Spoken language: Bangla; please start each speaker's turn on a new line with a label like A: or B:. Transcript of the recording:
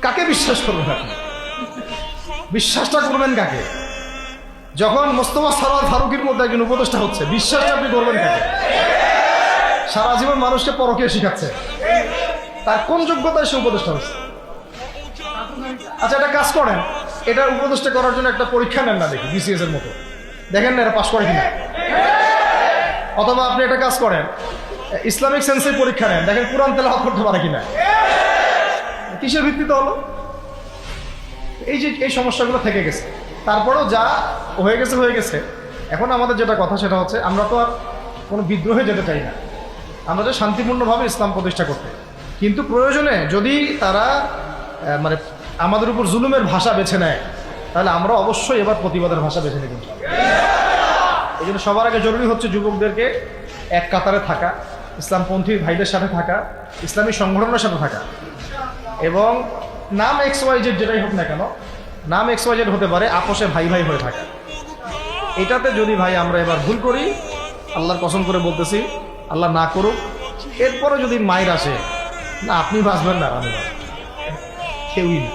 A: কাকে বিশ্বাস করবেন আপনি? বিশ্বাসটা করবেন কাকে? যখন মোস্তফা সরোয়ার ফারুকের মধ্যে একজন উপদেষ্টা হচ্ছে, বিশ্বাসটা আপনি করবেন কাকে? সারা জীবন মানুষকে পরকীয়া শিখাচ্ছে, তার কোন যোগ্যতায় সে উপদেষ্টা হচ্ছে? আচ্ছা, একটা কাজ করেন, এটা উপদেষ্টা করার জন্য একটা পরীক্ষা নেন না, দেখি বিসিএস এর মতো, দেখেন না এরা পাস করে কিনা। অথবা আপনি একটা কাজ করেন, ইসলামিক সেন্সের পরীক্ষা নেন, দেখেন কোরআন তেলাওয়াত করতে পারে কিনা। কিসের ভিত্তিতে হলো? এই যে এই সমস্যাগুলো থেকে গেছে। তারপরেও যা হয়ে গেছে হয়ে গেছে। এখন আমাদের যেটা কথা সেটা হচ্ছে, আমরা তো আর কোনো বিদ্রোহে যেতে চাই না, আমরা যে শান্তিপূর্ণভাবে ইসলাম প্রতিষ্ঠা করতে। কিন্তু প্রয়োজনে যদি তারা মানে আমাদের উপর জুলুমের ভাষা বেছে নেয়, তাহলে আমরা অবশ্যই এবার প্রতিবাদের ভাষা বেছে নেব। এই জন্য সবার আগে জরুরি হচ্ছে যুবকদেরকে এক কাতারে থাকা, ইসলামপন্থী ভাইদের সাথে থাকা, ইসলামী সংগঠনের সাথে থাকা, এবং নাম XYZ যেটাই হোক না কেন, নাম XYZ হতে পারে, আপোষে ভাই ভাই হয়ে থাকা। এটাতে যদি ভাই আমরা এবার ভুল করি, আল্লাহর কসম করে বলতেছি, আল্লাহ না করুক, এরপরে যদি মায়ের আসে, না আপনি বাঁচবেন না, আমি বাঁচবেন, কেউই না।